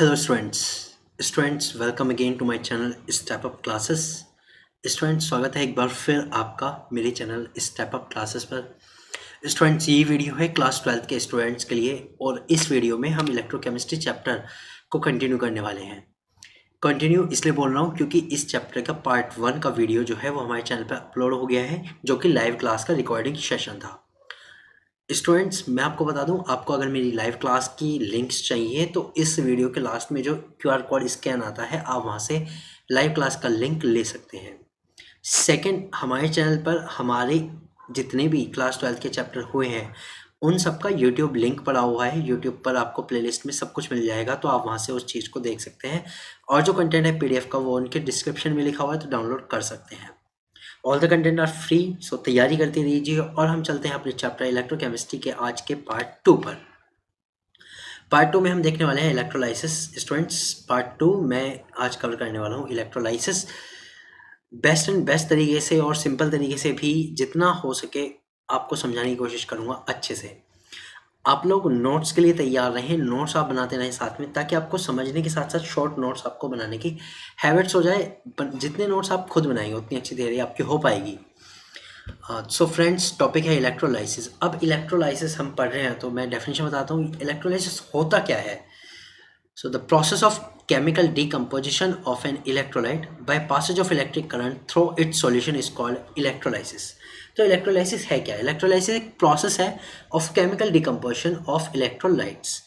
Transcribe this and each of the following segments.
Hello students welcome again to my channel step up classes. Students स्वागत है एक बार फिर आपका मेरे चैनल स्टेप अप क्लासेस पर। स्टूडेंट्स ये वीडियो है क्लास 12 के स्टूडेंट्स के लिए और इस वीडियो में हम इलेक्ट्रोकेमिस्ट्री चैप्टर को कंटिन्यू करने वाले हैं। कंटिन्यू इसलिए बोल रहा हूँ क्योंकि इस चैप्टर का पार्ट 1 का वीडियो जो है वो हमारे चैनल पर अपलोड हो गया है, जो कि लाइव क्लास का रिकॉर्डिंग सेशन था। स्टूडेंट्स मैं आपको बता दूं, आपको अगर मेरी लाइव क्लास की लिंक्स चाहिए तो इस वीडियो के लास्ट में जो क्यूआर कोड स्कैन आता है आप वहां से लाइव क्लास का लिंक ले सकते हैं। सेकंड, हमारे चैनल पर हमारे जितने भी क्लास 12 के चैप्टर हुए हैं उन सबका यूट्यूब लिंक पड़ा हुआ है। यूट्यूब पर आपको प्लेलिस्ट में सब कुछ मिल जाएगा, तो आप वहां से उस चीज़ को देख सकते हैं। और जो कंटेंट है पीडीएफ का वो उनके डिस्क्रिप्शन में लिखा हुआ है, तो डाउनलोड कर सकते हैं। All the content are free, so तैयारी करते रहिए। और हम चलते हैं अपने चैप्टर इलेक्ट्रोकेमिस्ट्री के आज के पार्ट 2 पर। पार्ट 2 में हम देखने वाले हैं इलेक्ट्रोलाइसिस। स्टूडेंट्स पार्ट 2 मैं आज कवर करने वाला हूँ इलेक्ट्रोलाइसिस बेस्ट तरीके से और सिंपल तरीके से भी जितना हो सके आपको समझाने की कोशिश करूँगा अच्छे से। आप लोग नोट्स के लिए तैयार रहें, नोट्स आप बनाते रहें साथ में, ताकि आपको समझने के साथ साथ शॉर्ट नोट्स आपको बनाने की हैबिट्स हो जाए। जितने नोट्स आप खुद बनाएंगे उतनी अच्छी तैयारी आपकी हो पाएगी। सो फ्रेंड्स, टॉपिक है इलेक्ट्रोलाइसिस। अब इलेक्ट्रोलाइसिस हम पढ़ रहे हैं तो मैं डेफिनेशन बताता हूँ इलेक्ट्रोलाइसिस होता क्या है। So the process of chemical decomposition of an electrolyte by passage of electric current through its solution is called electrolysis। तो इलेक्ट्रोलाइसिस है क्या? इलेक्ट्रोलाइसिस एक प्रोसेस है of chemical decomposition of electrolytes,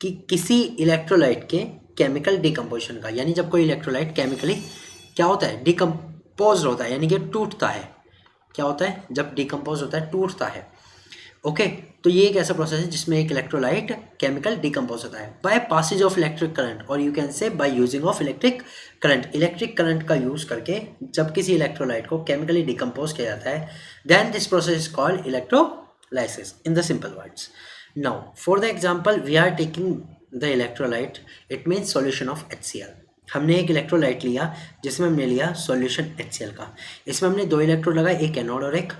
कि किसी इलेक्ट्रोलाइट के केमिकल डिकम्पोजिशन का, यानी जब कोई इलेक्ट्रोलाइट केमिकली क्या होता है, डिकम्पोज होता है, यानी कि टूटता है। क्या होता है जब डिकम्पोज होता है? टूटता है। ओके, तो ये एक ऐसा प्रोसेस है जिसमें एक इलेक्ट्रोलाइट केमिकल डिकम्पोज होता है by passage of electric current, और you can say by using of electric current. Electric current का यूज करके जब किसी इलेक्ट्रोलाइट को केमिकली डिकम्पोज किया जाता है, then this process is called electrolysis in the simple words. Now for the example we are taking the electrolyte, it means solution of HCl। हमने एक इलेक्ट्रोलाइट लिया जिसमें हमने लिया सॉल्यूशन HCl का। इसमें हमने दो इलेक्ट्रोड लगाए, एक एनोड और एक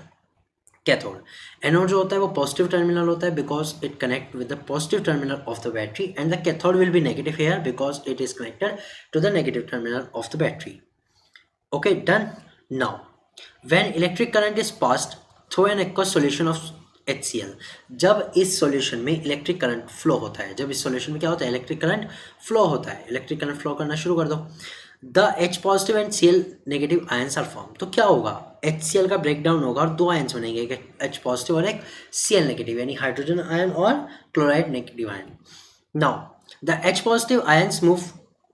कैथोड। एनोड जो होता है वो पॉजिटिव टर्मिनल होता है because it connect with the positive terminal of the battery, and the cathode will be negative here because it is connected to the negative terminal of the battery. Okay, done. Now when electric current is passed through an aqueous solution of HCl, जब इस solution में electric current flow होता है, जब इस solution में क्या होता है, इलेक्ट्रिक करंट फ्लो होता है, इलेक्ट्रिक करंट फ्लो करना शुरू कर दो, the H positive and Cl negative ions are form. तो क्या होगा, HCl का ब्रेकडाउन होगा और दो आयंस बनेंगे, एक H पॉजिटिव और एक Cl नेगेटिव, यानी हाइड्रोजन आयन और chloride negative ion. Now the H positive ions move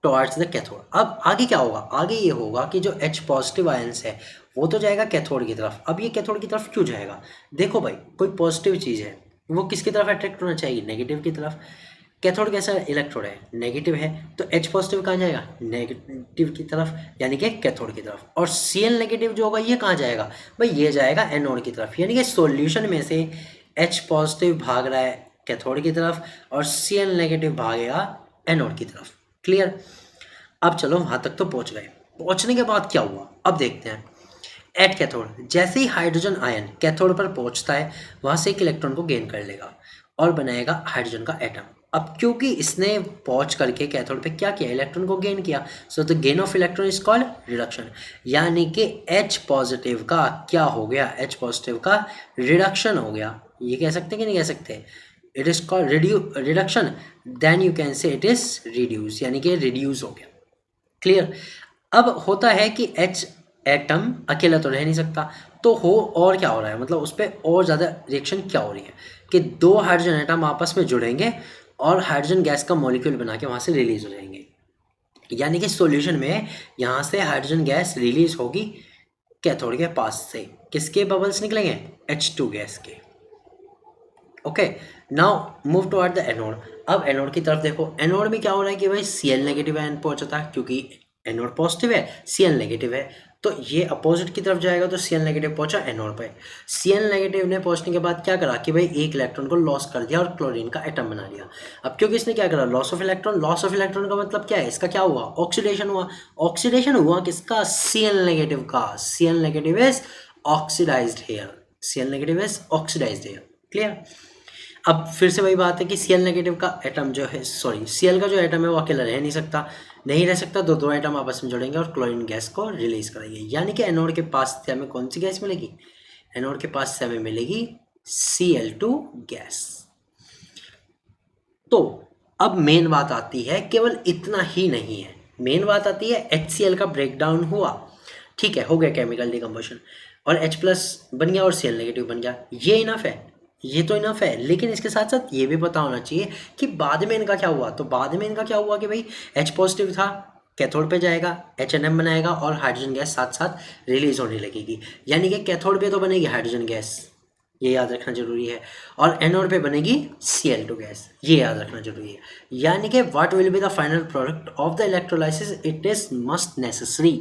towards the cathode. अब आगे क्या होगा, आगे ये होगा कि जो H पॉजिटिव आयंस है वो तो जाएगा कैथोड की तरफ। अब ये कैथोड की तरफ क्यों जाएगा? देखो भाई, कोई पॉजिटिव चीज़ है वो किसकी तरफ अट्रैक्ट होना चाहिए, नेगेटिव की तरफ। कैथोड कैसा इलेक्ट्रोड है, नेगेटिव है, तो H पॉजिटिव कहाँ जाएगा, नेगेटिव की तरफ, यानी कि कैथोड की तरफ। और Cl नेगेटिव जो होगा ये कहाँ जाएगा भाई, ये जाएगा एनोड की तरफ, यानी कि सॉल्यूशन में से H पॉजिटिव भाग रहा है कैथोड की तरफ और Cl नेगेटिव भागेगा एनोड की तरफ। क्लियर? अब चलो वहां तक तो पहुंच गए। पहुंचने के बाद क्या हुआ अब देखते हैं। एट कैथोड, जैसे ही हाइड्रोजन आयन कैथोड पर पहुंचता है वहां से एक इलेक्ट्रॉन को गेन कर लेगा और बनाएगा हाइड्रोजन का एटम। अब क्योंकि इसने पहुंच करके कैथोड पे क्या किया, इलेक्ट्रॉन को गेन किया, so the gain of electron is called reduction. यानी कि H पॉजिटिव का क्या हो गया, H पॉजिटिव का रिडक्शन हो गया। ये कह सकते कि नहीं कह सकते, it is called reduction, then you can say it is reduce, यानी कि रिड्यूस हो गया। क्लियर? अब होता है कि H एटम अकेला तो रह नहीं सकता, तो हो और क्या हो रहा है, मतलब उस पर और ज़्यादा रिएक्शन क्या हो रही है कि दो हाइड्रोजन एटम आपस में जुड़ेंगे और हाइड्रोजन गैस का मॉलिक्यूल बना के वहाँ से रिलीज हो जाएंगे। यानी कि सॉल्यूशन में यहाँ से हाइड्रोजन गैस रिलीज होगी कैथोड के पास से, किसके बबल्स निकलेंगे, H2 गैस के। Okay, now move toward the anode. अब एनोड की तरफ देखो, एनोड में क्या हो रहा है कि भाई Cl नेगेटिव आयन पहुंचा था, क्योंकि एनोड पॉजिटिव है Cl नेगेटिव है, तो ये अपोजिट की तरफ जाएगा, तो Cl नेगेटिव पहुंचा एनोड पे। Cl नेगेटिव ने पहुंचने के बाद क्या करा कि भाई एक इलेक्ट्रॉन को लॉस कर दिया और क्लोरीन का एटम बना लिया। अब क्योंकि इसने क्या करा, loss of electron. Loss of electron का मतलब क्या है, इसका क्या हुआ, ऑक्सीडेशन हुआ। ऑक्सीडेशन हुआ किसका, Cl नेगेटिव का। Cl negative is oxidized here, Cl negative is oxidized here. Clear? अब फिर से वही बात है कि Cl नेगेटिव का एटम जो है, सॉरी Cl का जो एटम है वो अकेला रह नहीं सकता, तो दो एटम आपस में जुड़ेंगे और क्लोरीन गैस को रिलीज करेंगे, यानी कि एनोड के पास से हमें कौन सी गैस मिलेगी, एनोड के पास से हमें मिलेगी Cl2 गैस। तो अब मेन बात आती है, केवल इतना ही नहीं है, मेन बात आती है HCl का ब्रेकडाउन हुआ, ठीक है, हो गया केमिकल डिकम्पोजिशन और H प्लस बन गया और Cl नेगेटिव बन गया, ये इनफ है, ये तो इनफ है। लेकिन इसके साथ साथ ये भी पता होना चाहिए कि बाद में इनका क्या हुआ। तो बाद में इनका क्या हुआ कि भाई H पॉजिटिव था, कैथोड पे जाएगा, HNM बनाएगा और हाइड्रोजन गैस साथ साथ रिलीज होने लगेगी, यानी कि कैथोड पे तो बनेगी हाइड्रोजन गैस, ये याद रखना जरूरी है, और एनोड पे बनेगी Cl2 गैस, ये याद रखना जरूरी है। यानी कि what will be the final product of the electrolysis, it is must necessary.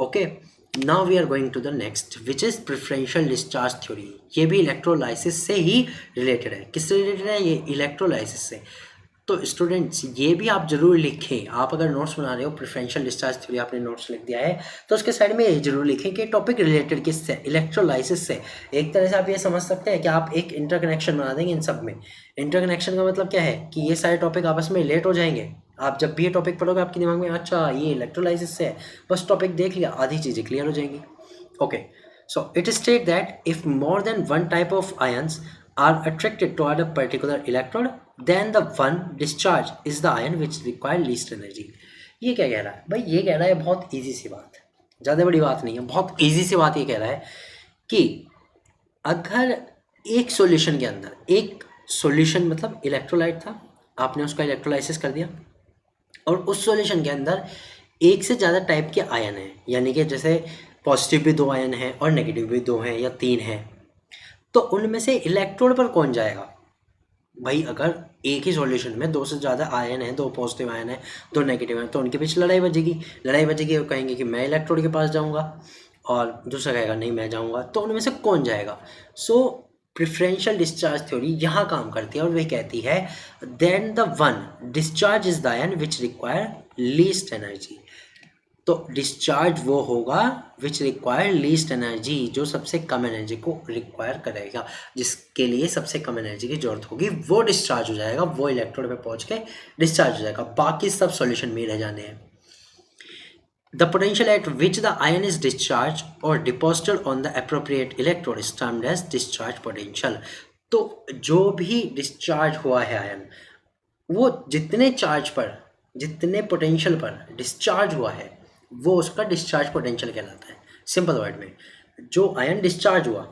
Okay, now we are going to the next which is preferential discharge theory. ये भी इलेक्ट्रोलाइसिस से ही रिलेटेड है। किससे रिलेटेड है? ये इलेक्ट्रोलाइसिस से। तो स्टूडेंट्स ये भी आप जरूर लिखें, आप अगर नोट्स बना रहे हो प्रेफरेंशियल डिस्चार्ज थ्योरी आपने नोट्स लिख दिया है तो उसके साइड में ये जरूर लिखें कि टॉपिक रिलेटेड किससे, इलेक्ट्रोलाइसिस से। एक तरह से आप ये समझ सकते हैं कि आप एक इंटरकनेक्शन बना देंगे इन सब में। इंटरकनेक्शन का मतलब क्या है कि ये सारे टॉपिक आपस में रिलेट हो जाएंगे। आप जब भी ये टॉपिक पढ़ोगे आपके दिमाग में अच्छा ये इलेक्ट्रोलाइसिस से है, बस टॉपिक देख लिया, आधी चीज़ें क्लियर हो जाएंगी। Okay, so it is stated that if more than one type of ions are attracted toward a particular electrode, then the one discharge is the ion which require least energy। ये क्या कह रहा है भाई? ये कह रहा है बहुत इजी सी बात है, ज़्यादा बड़ी बात नहीं है, बहुत इजी सी बात ये कह रहा है कि अगर एक सॉल्यूशन के अंदर, एक सॉल्यूशन मतलब इलेक्ट्रोलाइट था, आपने उसका इलेक्ट्रोलाइसिस कर दिया और उस सॉल्यूशन के अंदर एक से ज़्यादा टाइप के आयन हैं, यानी कि जैसे पॉजिटिव भी 2 आयन हैं और नेगेटिव भी 2 हैं या 3 हैं, तो उनमें से इलेक्ट्रोड पर कौन जाएगा भाई? अगर एक ही सॉल्यूशन में 2 से ज़्यादा आयन हैं, 2 पॉजिटिव आयन हैं, 2 नेगेटिव हैं, तो उनके बीच लड़ाई बजेगी, वो कहेंगे कि मैं इलेक्ट्रोड के पास जाऊँगा और दूसरा कहेगा नहीं मैं जाऊँगा, तो उनमें से कौन जाएगा? सो प्रेफरेंशियल डिस्चार्ज थ्योरी यहाँ काम करती है और वह कहती है then the one discharge is the ion which require least energy. तो डिस्चार्ज वो होगा विच रिक्वायर लीस्ट एनर्जी, जो सबसे कम एनर्जी को रिक्वायर करेगा, जिसके लिए सबसे कम एनर्जी की जरूरत होगी वो डिस्चार्ज हो जाएगा, वो इलेक्ट्रोड पे पहुंच के डिस्चार्ज हो जाएगा, बाकी सब सॉल्यूशन में रह जाने हैं। The potential at which the ion is discharge और deposited on the appropriate electrode is termed as discharge potential. तो जो भी डिस्चार्ज हुआ है आयन, वो जितने चार्ज पर, जितने पोटेंशियल पर डिस्चार्ज हुआ है वो उसका डिस्चार्ज पोटेंशियल कहलाता है। सिंपल वर्ड में, जो आयन डिस्चार्ज हुआ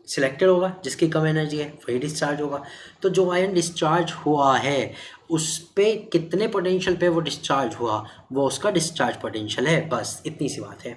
सिलेक्टेड होगा, जिसकी कम एनर्जी है वही डिस्चार्ज होगा। तो जो आयन डिस्चार्ज हुआ है उस पे कितने पोटेंशियल पे वो डिस्चार्ज हुआ, वो उसका डिस्चार्ज पोटेंशियल है, बस इतनी सी बात है।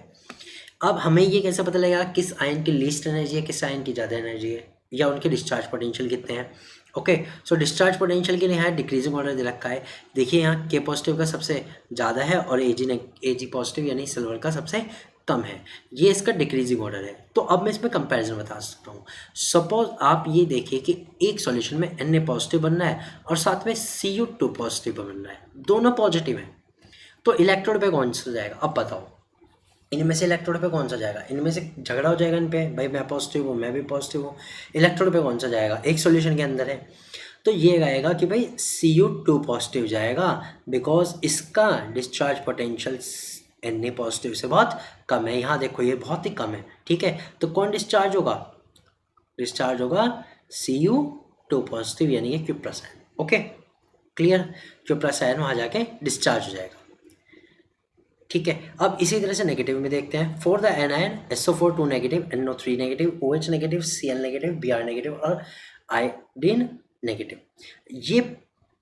अब हमें ये कैसे पता लगेगा किस आयन की लीस्ट एनर्जी है, किस आयन की ज़्यादा एनर्जी है, या उनके डिस्चार्ज पोटेंशियल कितने हैं? ओके, सो डिस्चार्ज पोटेंशियल के लिए यहाँ डिक्रीजिंग ऑर्डर दे रखा है। देखिए यहाँ के पॉजिटिव का सबसे ज़्यादा है और एजी पॉजिटिव यानी सिल्वर का सबसे कम है, ये इसका डिक्रीजिंग ऑर्डर है। तो अब मैं इसमें कंपैरिजन बता सकता हूँ। सपोज आप ये देखिए कि एक सॉल्यूशन में Na पॉजिटिव बनना है और साथ में Cu2 पॉजिटिव बनना है, दोनों पॉजिटिव हैं, तो इलेक्ट्रोड पे कौन सा जाएगा? अब बताओ इनमें से इलेक्ट्रोड पे कौन सा जाएगा? इनमें से झगड़ा हो जाएगा इन पे, भाई मैं पॉजिटिव हूँ मैं भी पॉजिटिव हूँ, इलेक्ट्रोड पे कौन सा जाएगा? एक सॉल्यूशन के अंदर है तो ये आएगा कि भाई Cu2 पॉजिटिव जाएगा, बिकॉज इसका डिस्चार्ज पोटेंशियल Na पॉजिटिव से बहुत कम है। यहाँ देखो ये बहुत ही कम है, ठीक है, तो कौन डिस्चार्ज होगा? डिस्चार्ज होगा Cu2 पॉजिटिव यानी कि Q+ ion. Okay clear, Q+ ion वहाँ जाके डिस्चार्ज हो जाएगा, ठीक है। अब इसी तरह से नेगेटिव में देखते हैं। For the anion SO4 2 negative, NO3 negative, OH negative, Cl negative, Br negative और आयोडीन नेगेटिव, ये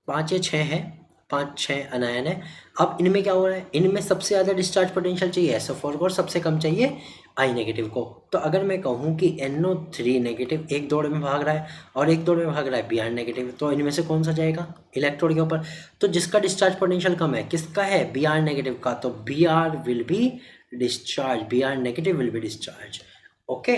5 या 6 हैं, 5-6 अनायन है। अब इनमें क्या हो रहा है? इनमें सबसे ज़्यादा डिस्चार्ज पोटेंशियल चाहिए SO4 को और सबसे कम चाहिए I नेगेटिव को। तो अगर मैं कहूँ कि NO3 नेगेटिव एक दौड़ में भाग रहा है और एक दौड़ में भाग रहा है Br नेगेटिव, तो इनमें से कौन सा जाएगा इलेक्ट्रोड के ऊपर? तो जिसका डिस्चार्ज पोटेंशियल कम है किसका है? Br नेगेटिव का, तो Br will be discharge, Br negative will be discharge. Okay,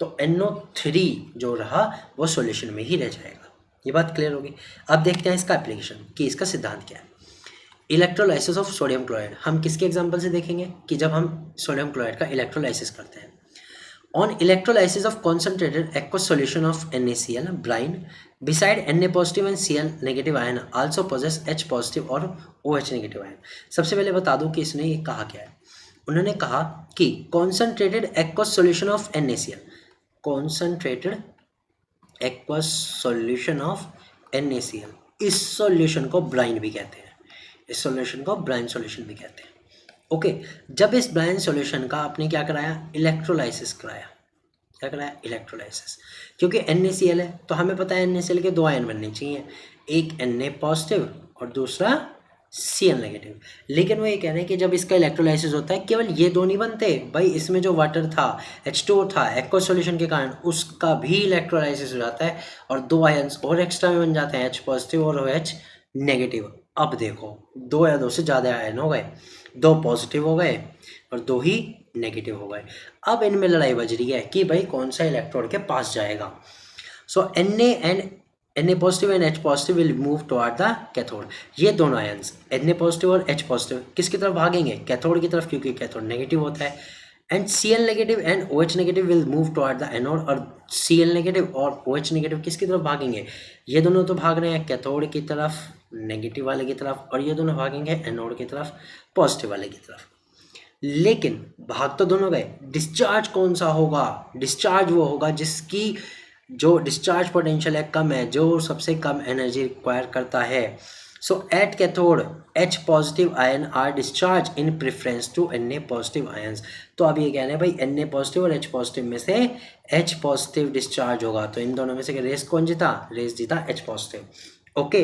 तो NO3 जो रहा वो सॉल्यूशन में ही रह जाएगा। ये बात क्लियर होगी। अब देखते हैं इसका एप्लीकेशन कि इसका सिद्धांत क्या है। इलेक्ट्रोलाइसिस ऑफ सोडियम क्लोराइड हम किसके एग्जांपल से देखेंगे कि जब हम सोडियम क्लोराइड का इलेक्ट्रोलाइसिस करते हैं। On electrolysis of concentrated aqueous solution of NaCl, brine, beside Na positive and Cl negative ion also possess H positive और OH negative ion. सबसे पहले बता दूं कि इसने ये कहा क्या है. उन्होंने कहा कि concentrated aqueous solution of NaCl, concentrated aqueous solution of NaCl, इस सॉल्यूशन को ब्राइन भी कहते हैं, इस सॉल्यूशन को ब्राइन सॉल्यूशन भी कहते हैं. ओके, जब इस ब्राइन सॉल्यूशन का आपने क्या कराया, इलेक्ट्रोलाइसिस कराया. क्या कराया, इलेक्ट्रोलाइसिस. क्योंकि NaCl है तो हमें पता है NaCl के दो आयन बनने चाहिए, एक Na पॉजिटिव और दूसरा Cl नेगेटिव. लेकिन वो ये कह रहे हैं कि जब इसका इलेक्ट्रोलाइसिस होता है केवल ये दो नहीं बनते भाई, इसमें जो वाटर था H2O था एक्वस सॉल्यूशन के कारण, उसका भी इलेक्ट्रोलाइसिस हो जाता है और दो आयन्स और एक्स्ट्रा में बन जाते हैं, H पॉजिटिव और OH नेगेटिव. अब देखो, दो या दो से ज़्यादा आयन हो गए, दो पॉजिटिव हो गए और दो ही नेगेटिव हो गए. अब इनमें लड़ाई बज रही है कि भाई कौन सा इलेक्ट्रोड के पास जाएगा. सो Na positive and H positive will move toward the cathode. ये दोनों आयंस Na पॉजिटिव और H पॉजिटिव किसकी तरफ भागेंगे, कैथोड की तरफ, क्योंकि कैथोड नेगेटिव होता है. And Cl negative and OH negative will move toward the anode, और Cl नेगेटिव और OH नेगेटिव किसकी तरफ भागेंगे, ये दोनों तो भाग रहे हैं कैथोड की तरफ, नेगेटिव वाले की तरफ, और ये दोनों भागेंगे एनोड की तरफ, पॉजिटिव वाले की तरफ. लेकिन भाग तो दोनों गए, डिस्चार्ज कौन सा होगा, डिस्चार्ज वो होगा जिसकी जो डिस्चार्ज पोटेंशियल है कम है, जो सबसे कम एनर्जी रिक्वायर करता है. So at cathode H positive ion are discharge in preference to Na positive ions. तो अब ये कह रहे हैं भाई Na पॉजिटिव और H पॉजिटिव में से H पॉजिटिव डिस्चार्ज होगा, तो इन दोनों में से रेस कौन जीता, रेस जीता H positive. Okay,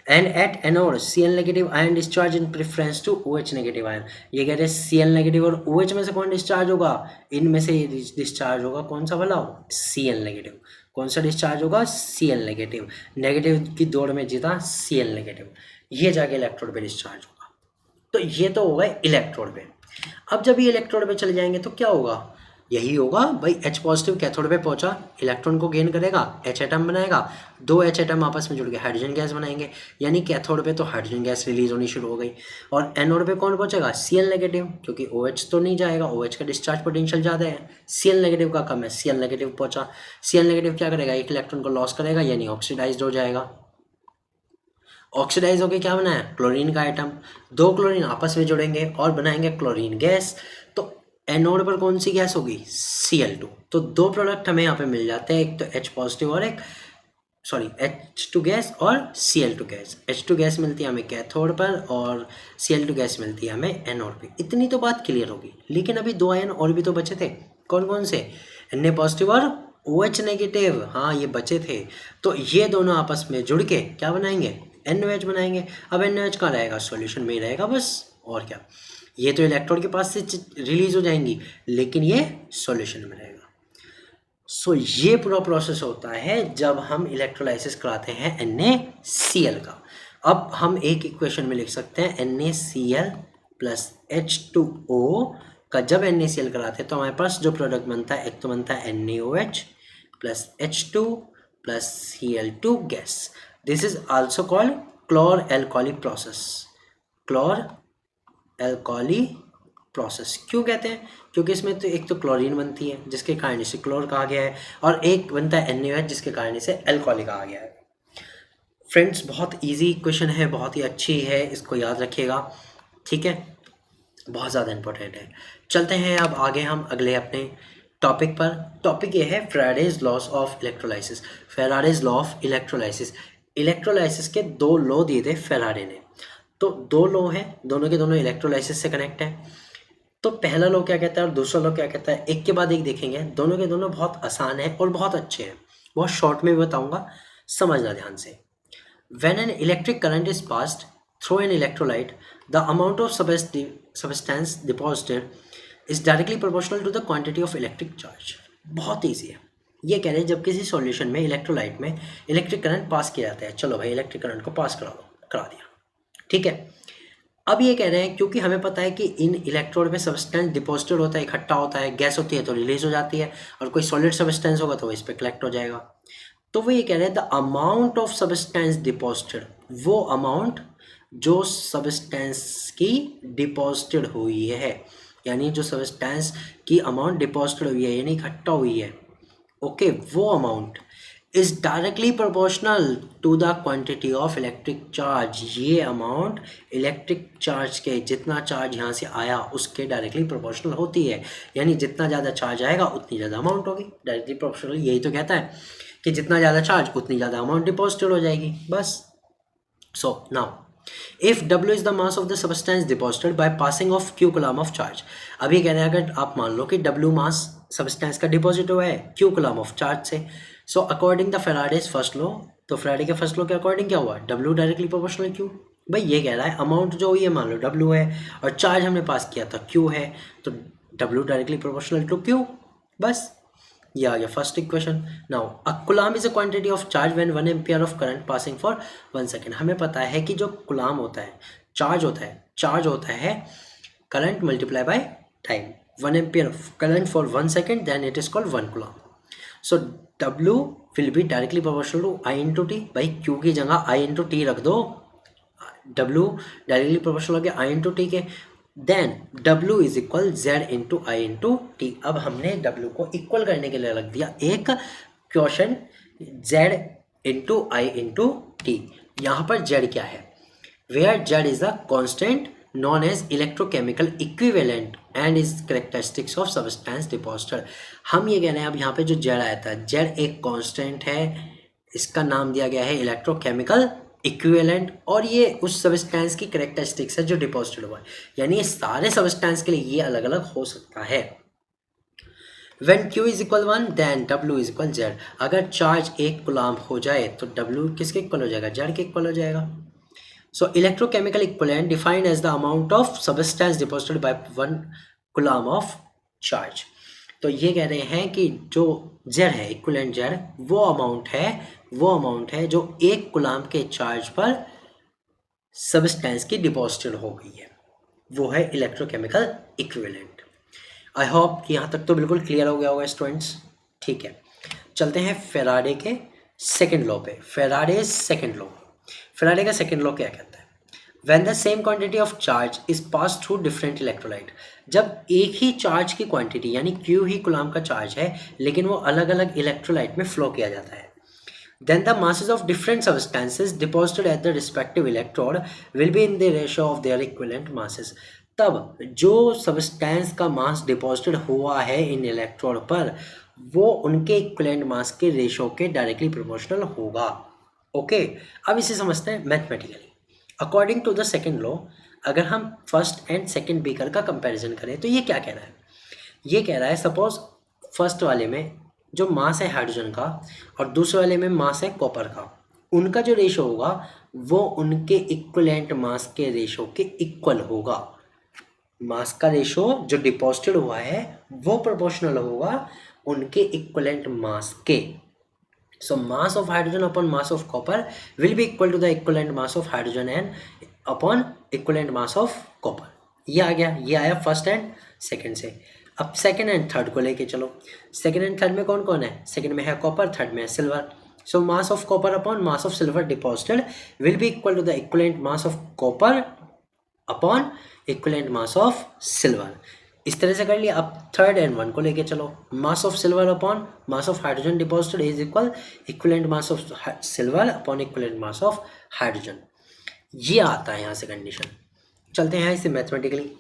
and at anode Cl negative ion discharge in preference to OH negative ion. ये कह रहे हैं Cl नेगेटिव और OH में से कौन डिस्चार्ज होगा, इनमें से डिस्चार्ज होगा कौन सा वाला, Cl नेगेटिव. कौन सा डिस्चार्ज होगा, Cl नेगेटिव. नेगेटिव की दौड़ में जीता Cl नेगेटिव, ये जाके इलेक्ट्रोड पे डिस्चार्ज होगा. तो ये तो होगा इलेक्ट्रोड पे. अब जब ये इलेक्ट्रोड पे चले जाएंगे तो क्या होगा, यही होगा भाई, H पॉजिटिव कैथोड पे पहुंचा, इलेक्ट्रॉन को गेन करेगा, H एटम बनाएगा, दो H एटम आपस में जुड़ के हाइड्रोजन गैस बनाएंगे, यानी कैथोड पे तो हाइड्रोजन गैस रिलीज होनी शुरू हो गई. और एनोड पे कौन पहुंचेगा, Cl नेगेटिव, क्योंकि OH तो नहीं जाएगा, OH का डिस्चार्ज पोटेंशियल ज़्यादा है, Cl नेगेटिव का कम है, Cl नेगेटिव पहुंचा. Cl नेगेटिव क्या करेगा, एक इलेक्ट्रॉन को लॉस करेगा, यानी ऑक्सीडाइज हो जाएगा. ऑक्सीडाइज होकर क्या बनाया, क्लोरीन का आइटम, दो क्लोरीन आपस में जुड़ेंगे और बनाएंगे क्लोरीन गैस. तो एनोड पर कौन सी गैस होगी, Cl2. तो दो प्रोडक्ट हमें यहाँ पे मिल जाते हैं, एक तो H पॉजिटिव और H2 गैस और Cl2 गैस. H2 गैस मिलती है हमें कैथोड पर और Cl2 गैस मिलती है हमें एनोड पे. इतनी तो बात क्लियर होगी. लेकिन अभी दो आयन और भी तो बचे थे, कौन कौन से, Na पॉजिटिव और OH नेगेटिव. हाँ, ये बचे थे. तो ये दोनों आपस में जुड़ के क्या बनाएंगे, NOH बनाएंगे. अब NOH कहाँ रहेगा, सॉल्यूशन में ही रहेगा बस, और क्या. ये तो इलेक्ट्रॉन के पास से रिलीज हो जाएंगी, लेकिन ये सॉल्यूशन में रहेगा. सो ये पूरा प्रोसेस होता है जब हम इलेक्ट्रोलाइसिस कराते हैं NaCl का. अब हम एक इक्वेशन में लिख सकते हैं NaCl प्लस H2O का. जब NaCl कराते हैं तो हमारे पास जो प्रोडक्ट बनता है, एक तो बनता है NaOH plus H2 plus Cl2 gas. This is also called chlor alkali process. Chlor alkali process क्यों कहते हैं, क्योंकि इसमें तो एक तो क्लोरीन बनती है जिसके कारण इसे क्लोर कहा गया है, और एक बनता है NaOH जिसके कारण इसे एल्कोली कहा गया है. फ्रेंड्स, बहुत इजी इक्वेशन है, बहुत ही अच्छी है, इसको याद रखिएगा, ठीक है, बहुत ज़्यादा इंपॉर्टेंट है. चलते हैं अब आगे हम अगले अपने टॉपिक पर. टॉपिक ये है Faraday's loss of electrolysis. Faraday's law of electrolysis. Electrolysis के दो लॉ दिए थे फैराडे ने. तो दो लॉ हैं, दोनों के दोनों इलेक्ट्रोलाइसिस से कनेक्ट है. तो पहला लॉ क्या कहता है और दूसरा लॉ क्या कहता है, एक के बाद एक देखेंगे. दोनों के दोनों बहुत आसान है और बहुत अच्छे हैं, बहुत शॉर्ट में भी बताऊंगा, समझना ध्यान से. When an electric current is passed through an electrolyte, the amount of substance deposited is directly proportional to the quantity of electric charge. बहुत ईजी है. ये कह रहे हैं जब किसी सॉल्यूशन में इलेक्ट्रोलाइट में इलेक्ट्रिक करंट पास किया जाता है, चलो भाई इलेक्ट्रिक करंट को पास करा दिया, ठीक है. अब ये कह रहे हैं क्योंकि हमें पता है कि इन इलेक्ट्रोड में सब्सटेंस डिपॉजिटेड होता है, इकट्ठा होता है, गैस होती है तो रिलीज हो जाती है, और कोई सॉलिड सब्सटेंस होगा तो वो इस पर कलेक्ट हो जाएगा. तो वो ये कह रहे हैं the amount of substance deposited, वो अमाउंट जो सब्सटेंस की डिपॉजिटेड हुई है, यानी जो सब्सटेंस की अमाउंट डिपॉजिटेड हुई है यानी इकट्ठा हुई है, ओके, वो amount is directly proportional to the quantity of electric charge. ये अमाउंट इलेक्ट्रिक चार्ज के, जितना चार्ज यहाँ से आया उसके डायरेक्टली प्रोपोर्शनल होती है। यानी जितना ज़्यादा चार्ज आएगा उतनी ज़्यादा अमाउंट होगी, डायरेक्टली प्रोपोर्शनल यही तो कहता है कि जितना ज़्यादा चार्ज उतनी ज़्यादा अमाउंट डिपॉजिटेड हो जाएगी, बस। So now if W is the mass of the substance deposited by passing of q coulomb of charge। अब ये कह रहे हैं अगर आप मान लो कि W मास सब्सटेंस का डिपॉजिट हुआ है q coulomb ऑफ चार्ज से, so according the Faraday's first law, तो फैराडे के फर्स्ट लॉ के अकॉर्डिंग क्या हुआ, W डायरेक्टली प्रोपोर्शनल q। भाई ये कह रहा है अमाउंट जो हुई है मान लो W है और चार्ज हमने पास किया था q है, तो W directly proportional to q, बस ये आ गया first equation. Now a coulomb is a quantity of charge when 1 ampere of current passing for 1 second. हमें पता है कि जो कूलम्ब होता है, चार्ज होता है current multiply by time. 1 ampere of current for 1 second, then it is called 1 coulomb. So W will be directly proportional to I into T. भाई Q की जगह I इंटू टी रख दो, W डायरेक्टली प्रोपोर्शनल हो गया I into T के, then W is equal Z into I into T. अब हमने W को इक्वल करने के लिए रख दिया एक question Z into I into T. यहाँ पर Z क्या है, where Z is a constant known as electrochemical equivalent and is characteristics of substance deposited. हम ये कह रहे हैं अब यहाँ पे जो Z आया था, Z एक कॉन्स्टेंट है, इसका नाम दिया गया है इलेक्ट्रोकेमिकल इक्विवेलेंट, और ये उस सब्सटेंस की कैरेक्टरिस्टिक्स है जो डिपॉजिटेड हुआ है। यानी ये सारे सब्सटेंस के लिए ये अलग अलग हो सकता है। When Q is equal 1 then W is equal Z। अगर चार्ज 1 कूलम्ब हो जाए तो W किसके इक्वल हो जाएगा, Z के इक्वल हो जाएगा। So electrochemical equivalent defined as the amount of substance deposited by 1 coulomb of charge. तो ये कह रहे हैं कि जो Z है, इक्विवेलेंट Z, वो अमाउंट है जो 1 कूलम्ब के चार्ज पर सब्सटेंस की डिपॉजिटेड हो गई है, वो है इलेक्ट्रोकेमिकल इक्विवेलेंट। आई होप कि यहाँ तक तो बिल्कुल क्लियर हो गया होगा स्टूडेंट्स, ठीक है। चलते हैं फेराडे के सेकंड लॉ पे। फेराडे का सेकंड लॉ क्या कहता है, when the same quantity of charge is pass through different electrolyte. जब एक ही चार्ज की क्वांटिटी यानी Q ही कूलम्ब का चार्ज है लेकिन वो अलग अलग इलेक्ट्रोलाइट में फ्लो किया जाता है, then the masses of different substances deposited at the respective electrode will be in the ratio of their equivalent masses। तब जो सब्सटेंस का मास डिपॉजिटेड हुआ है इन इलेक्ट्रोड पर वो उनके इक्विवेलेंट मास के रेशो के डायरेक्टली प्रोपोर्शनल होगा, ओके। अब इसे समझते हैं mathematically. According to the second law, अगर हम फर्स्ट एंड सेकेंड बीकर का कंपैरिजन करें तो ये क्या कह रहा है, ये कह रहा है सपोज फर्स्ट वाले में जो मास है हाइड्रोजन का और दूसरे वाले में मास है कॉपर का, उनका जो रेशो होगा वो उनके इक्विवेलेंट मास के रेशो के इक्वल होगा। मास का रेशो जो डिपॉजिटेड हुआ है वो प्रोपोर्शनल होगा उनके इक्विवेलेंट मास के। So mass of hydrogen upon mass of copper will be equal to the equivalent mass of hydrogen and upon equivalent mass of copper. ये आ गया, ये आया फर्स्ट एंड सेकेंड से। अब सेकेंड एंड थर्ड को लेके चलो। सेकेंड एंड थर्ड में कौन कौन है, सेकेंड में है कॉपर, थर्ड में है silver. So mass of copper upon mass of silver deposited will be equal to the equivalent mass of copper upon equivalent mass of silver. इस तरह से कर लिया। अब थर्ड एंड वन को लेके चलो, मास of silver upon mass of hydrogen deposited is equal equivalent mass of silver upon equivalent mass of hydrogen. ये आता है यहाँ से कंडीशन। चलते हैं इसे mathematically.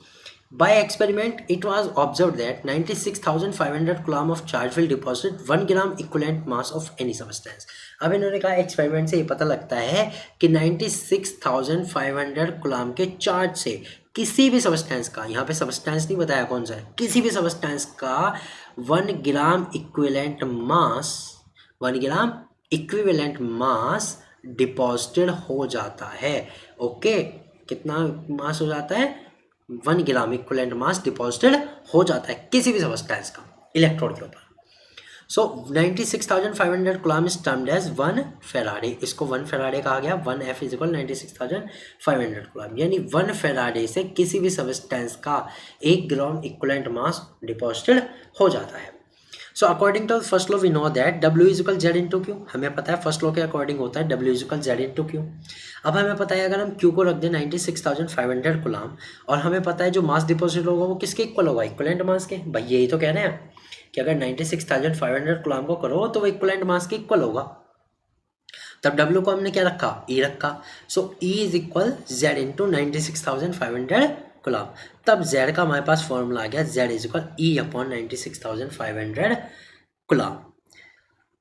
By experiment, it was observed that 96,500 coulomb of charge will deposit 1 gram equivalent mass of any substance। अब इन्होंने कहा एक्सपेरिमेंट से ये पता लगता है कि 96,500 coulomb के चार्ज से किसी भी सब्सटेंस का, यहाँ पे सब्सटेंस नहीं बताया कौन सा है, किसी भी सब्सटेंस का 1 ग्राम इक्विवेलेंट मास डिपॉजिटेड हो जाता है, ओके। कितना मास हो जाता है, 1 ग्राम इक्विवेलेंट मास डिपॉजिटेड हो जाता है किसी भी सब्सटेंस का इलेक्ट्रोड के ऊपर। So 96,500 coulomb is termed as 1 Faraday. इसको 1 फेराडे कहा गया। 1F इज इक्वल 96,500 कूलम्ब, यानी 1 फेराडे से किसी भी सब्सटेंस का 1 ग्राम इक्विवेलेंट मास डिपॉजिटेड हो जाता है। So according to first law we know that W is equal Z into Q, हमें पता है फर्स्ट लॉ के अकॉर्डिंग होता है W is equal Z into Q. अब हमें पता है अगर हम Q को रख दें 96,500 गुलाम, और हमें पता है जो मास डिपॉजिट होगा वो किसके इक्वल होगा, इक्वलेंट मास के। भाई यही तो कह रहे हैं कि अगर 96,500 गुलाम को करो तो वो इक्वलेंट मास के इक्वल होगा। तब W को हमने क्या रखा, E रखा। सो E is equal Z into 96,500 गुलाम। तब Z का हमारे पास फॉर्मूला आ गया, Z is equal E upon 96,500 गुलाम।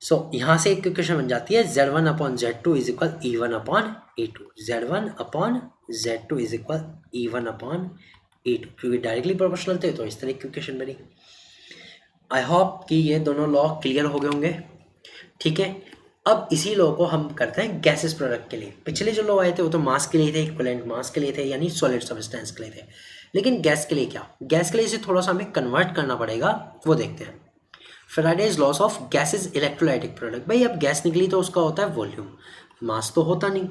सो यहाँ से एक इक्वेशन बन जाती है Z1 upon Z2 is equal E1 upon E2। Z1 upon Z2 is equal E1 upon E2, क्योंकि डायरेक्टली प्रोपोर्शनल थे तो इस तरह की इक्वेशन बनी। आई होप कि ये दोनों लॉ क्लियर हो गए होंगे। ठीक है, अब इसी लॉ को हम करते हैं गैसेस प्रोडक्ट के लिए। पिछले जो लॉ आए थे वो तो मास के लिए थे, इक्विवेलेंट मास के लिए थे, यानी सॉलिड सब्सटेंस के लिए थे। लेकिन गैस के लिए क्या, गैस के लिए इसे थोड़ा सा हमें कन्वर्ट करना पड़ेगा, वो देखते हैं। Faraday's loss of gases electrolytic product. भाई अब गैस निकली तो उसका होता है वॉल्यूम, मास तो होता नहीं,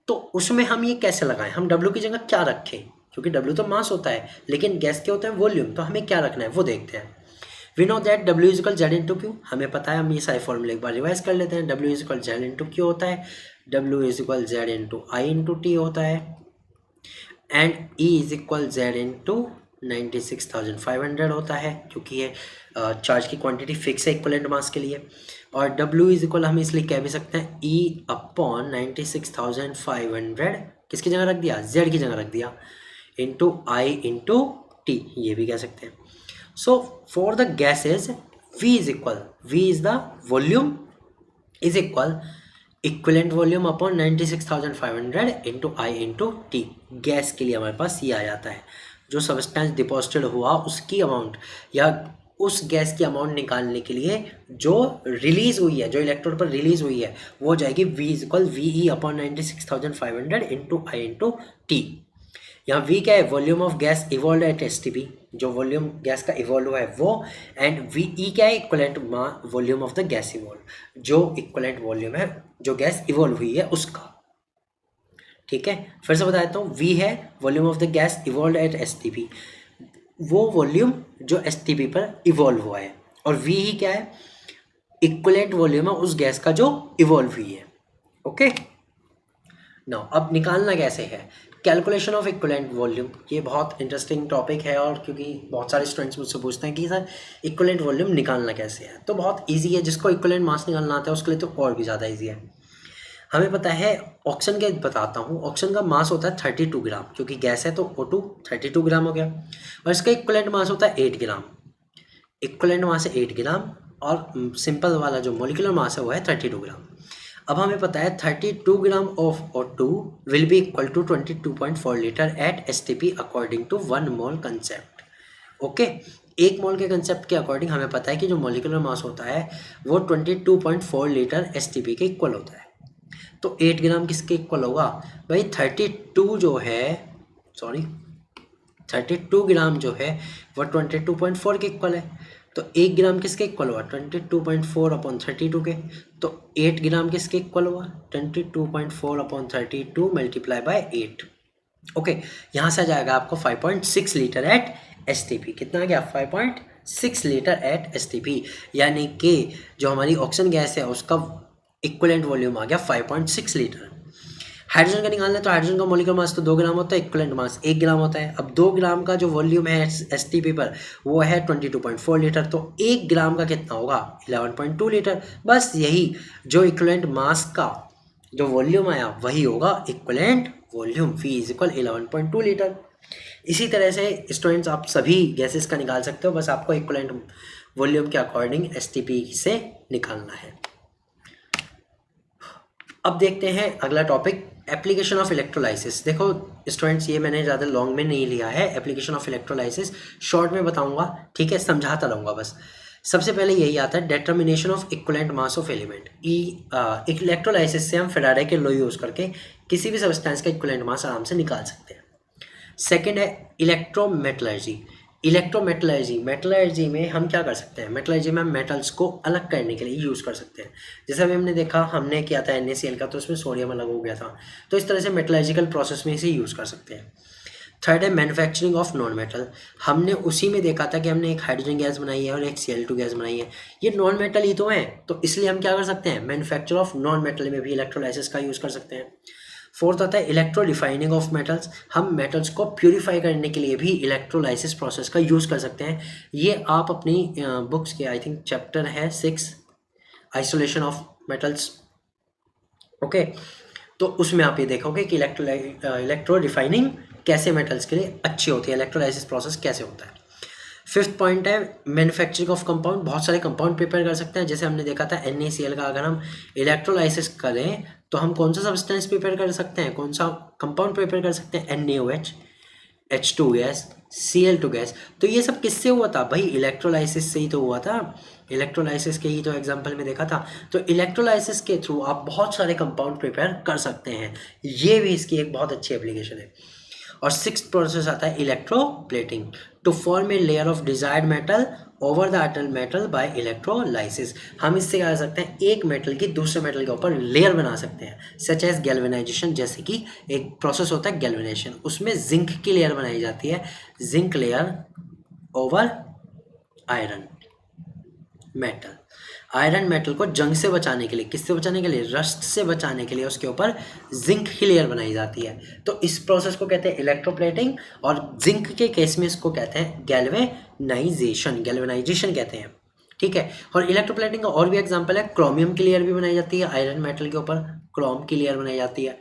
तो उसमें हम ये कैसे लगाएं, हम W की जगह क्या रखें, क्योंकि W तो मास होता है लेकिन गैस के होता है वॉल्यूम, तो हमें क्या रखना है वो देखते हैं। We know that W is equal Z into Q, हमें पता है, हम ये सारे फॉर्मूले एक बार रिवाइज कर लेते हैं। W is equal Z into Q होता है, W is equal Z into I into T होता है, and E is equal Z into 96,500 होता है, क्योंकि ये चार्ज की क्वांटिटी फिक्स है इक्वलेंट मास के लिए। और W इज इक्वल हम इसलिए कह भी सकते हैं E अपॉन 96,500 किसकी जगह रख दिया, Z की जगह रख दिया, इंटू I इंटू T, ये भी कह सकते हैं। So for the gases V is equal, V is the volume is equal equivalent volume upon 96,500 into I into T। Gas के लिए हमारे पास ये आ जाता है, जो सब्सटेंस डिपॉजिटेड हुआ उसकी अमाउंट या उस गैस की अमाउंट निकालने के लिए जो रिलीज हुई है, जो इलेक्ट्रोड पर रिलीज हुई है, वो हो जाएगी V is equal VE upon 96,500 into I into T. यहाँ V क्या है, volume of gas evolve eight STP, जो वॉल्यूम गैस का इवॉल्व हुआ है वो, एंड VE क्या है, equivalent volume of the gas evolve, जो इक्वलेंट वॉल्यूम है जो गैस इवॉल्व हुई है उसका। ठीक है, फिर से बता देता हूँ, V है volume of the gas evolve eight STP, वो वॉल्यूम जो STP पर इवॉल्व हुआ है, और V ही क्या है, इक्वलेंट वॉल्यूम है उस गैस का जो इवॉल्व हुई है। ओके, नाउ अब निकालना कैसे है, कैलकुलेशन ऑफ इक्वलेंट वॉल्यूम। ये बहुत इंटरेस्टिंग टॉपिक है, और क्योंकि बहुत सारे स्टूडेंट्स मुझसे पूछते हैं कि सर इक्वलेंट वॉल्यूम निकालना कैसे है, तो बहुत इजी है, जिसको इक्वलेंट मास निकालना आता है उसके लिए तो और भी ज़्यादा इजी है। हमें पता है ऑक्सीजन के, बताता हूँ, ऑक्सीजन का मास होता है 32 ग्राम, क्योंकि गैस है तो O2 32 ग्राम हो गया, और इसका इक्वलेंट मास होता है 8 ग्राम। इक्वलेंट मास है 8 ग्राम, और सिंपल वाला जो मोलिकुलर मास है वो है 32 ग्राम। अब हमें पता है 32 gram of O2 will be equal to 22.4 litre at STP according to 1 mole concept. Okay, एक मोल के कंसेप्ट के अकॉर्डिंग हमें पता है कि जो मोलिकुलर मास होता है वो 22.4 लीटर STP के इक्वल होता है। तो 8 ग्राम किसके इक्वल होगा भाई, 32 जो है, सॉरी 32 ग्राम जो है वो 22.4 के इक्वल है, तो 1 ग्राम किसके इक्वल हुआ, 22.4 अपॉन 32 के, तो 8 ग्राम किसके इक्वल हुआ, 22.4 अपॉन 32 मल्टीप्लाई बाय 8। ओके, यहाँ से आ जाएगा आपको 5.6 लीटर एट STP। कितना आ गया, 5.6 लीटर एट STP, यानी कि जो हमारी ऑक्सीजन गैस है उसका इक्विवेलेंट वॉल्यूम आ गया 5.6 लीटर। हाइड्रोजन का निकालना है तो हाइड्रोजन का मोलिकुलर मास तो 2 ग्राम होता है, इक्विवेलेंट मास 1 ग्राम होता है। अब 2 ग्राम का जो वॉल्यूम है STP पर वो है 22.4 लीटर, तो 1 ग्राम का कितना होगा, 11.2 लीटर। बस यही जो इक्विवेलेंट मास का जो वॉल्यूम आया वही होगा equivalent volume, V is equal 11.2 litre. इसी तरह से स्टूडेंट्स आप सभी गैसेस का निकाल सकते हो, बस आपको इक्विवेलेंट वॉल्यूम के अकॉर्डिंग STP से निकालना है। अब देखते हैं अगला टॉपिक, एप्लीकेशन ऑफ इलेक्ट्रोलाइसिस। देखो स्टूडेंट्स, ये मैंने ज़्यादा लॉन्ग में नहीं लिया है, एप्लीकेशन ऑफ इलेक्ट्रोलाइसिस शॉर्ट में बताऊंगा, ठीक है, समझाता रहूँगा बस। सबसे पहले यही आता है, determination of equivalent mass of element. Electrolysis से हम फेराडे के लॉ यूज़ करके किसी भी सब्सटेंस का इक्विवेलेंट मास आराम से निकाल सकते हैं। सेकेंड है इलेक्ट्रोमेटलर्जी। इलेक्ट्रोमेटलर्जी, मेटलर्जी में हम क्या कर सकते हैं, मेटलर्जी में हम मेटल्स को अलग करने के लिए यूज़ कर सकते हैं। जैसे अभी हमने देखा, हमने किया था NaCl का, तो उसमें सोडियम अलग हो गया था, तो इस तरह से मेटलर्जिकल प्रोसेस में इसे यूज़ कर सकते हैं। थर्ड है मैन्युफैक्चरिंग ऑफ नॉन मेटल। हमने उसी में देखा था कि हमने एक हाइड्रोजन गैस बनाई है और एक Cl2 गैस बनाई है, ये नॉन मेटल ही तो है, तो इसलिए हम क्या कर सकते हैं, मैन्युफैक्चर ऑफ नॉन मेटल में भी इलेक्ट्रोलाइसिस का यूज़ कर सकते हैं। फोर्थ आता है इलेक्ट्रो रिफाइनिंग ऑफ मेटल्स। हम मेटल्स को प्यूरिफाई करने के लिए भी इलेक्ट्रोलाइसिस प्रोसेस का यूज़ कर सकते हैं। ये आप अपनी बुक्स के आई थिंक चैप्टर है 6 आइसोलेशन ऑफ मेटल्स, ओके, तो उसमें आप ये देखोगे कि इलेक्ट्रो रिफाइनिंग कैसे मेटल्स के लिए अच्छी होती है, इलेक्ट्रोलाइसिस प्रोसेस कैसे होता है। फिफ्थ पॉइंट है मैन्युफैक्चरिंग ऑफ कंपाउंड। बहुत सारे कंपाउंड प्रिपेयर कर सकते हैं, जैसे हमने देखा था NaCl का अगर हम इलेक्ट्रोलाइसिस करें तो हम कौन सा सब्सटेंस प्रिपेयर कर सकते हैं, कौन सा कंपाउंड प्रिपेयर कर सकते हैं, NaOH, H2 gas, Cl2 gas. तो ये सब किससे हुआ था भाई, इलेक्ट्रोलाइसिस से ही तो हुआ था, इलेक्ट्रोलाइसिस के ही तो एग्जांपल में देखा था। तो इलेक्ट्रोलाइसिस के थ्रू आप बहुत सारे कंपाउंड प्रिपेयर कर सकते हैं, ये भी इसकी एक बहुत अच्छी एप्लीकेशन है। और सिक्स्थ प्रोसेस आता है electroplating, to form a layer of desired metal over the other metal by electrolysis. हम इससे क्या कर सकते हैं, एक मेटल की दूसरे मेटल के ऊपर लेयर बना सकते हैं, सच एज गैल्वेनाइजेशन। जैसे कि एक प्रोसेस होता है गैल्वेनाइजेशन, उसमें जिंक की लेयर बनाई जाती है, zinc layer over iron metal. Iron metal को जंग से बचाने के लिए, किससे बचाने के लिए, रस्ट से बचाने के लिए उसके ऊपर जिंक की लेयर बनाई जाती है। तो इस प्रोसेस को कहते हैं इलेक्ट्रोप्लेटिंग, और जिंक के केस में इसको कहते हैं गैल्वेनाइजेशन, गैल्वेनाइजेशन कहते हैं, ठीक है। और इलेक्ट्रोप्लेटिंग का और भी एग्जांपल है, क्रोमियम की लेयर भी बनाई जाती है, आयरन मेटल के ऊपर क्रोम की लेयर बनाई जाती है।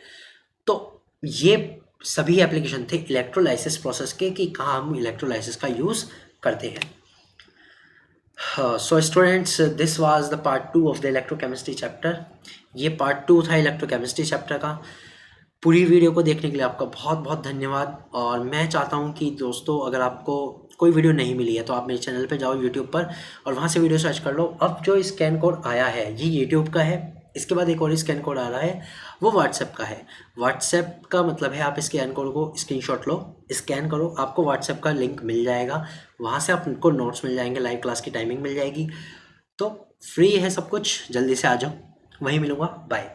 तो ये सभी एप्लीकेशन थे इलेक्ट्रोलाइसिस प्रोसेस के, कि कहाँ हम इलेक्ट्रोलाइसिस का यूज़ करते हैं। So students, this was the part 2 of the electrochemistry chapter. ये पार्ट 2 था इलेक्ट्रोकेमिस्ट्री चैप्टर का। पूरी वीडियो को देखने के लिए आपका बहुत बहुत धन्यवाद। और मैं चाहता हूँ कि दोस्तों, अगर आपको कोई वीडियो नहीं मिली है तो आप मेरे चैनल पे जाओ यूट्यूब पर और वहाँ से वीडियो सर्च कर लो। अब जो स्कैन कोड आया है ये यूट्यूब का है, इसके बाद एक और स्कैन कोड आ रहा है, वो व्हाट्सएप का है। व्हाट्सएप का मतलब है आप स्कैन कोड को स्क्रीनशॉट लो, स्कैन करो, आपको व्हाट्सएप का लिंक मिल जाएगा, वहाँ से आपको नोट्स मिल जाएंगे, लाइव क्लास की टाइमिंग मिल जाएगी। तो फ्री है सब कुछ, जल्दी से आ जाओ, वहीं मिलूँगा, बाय।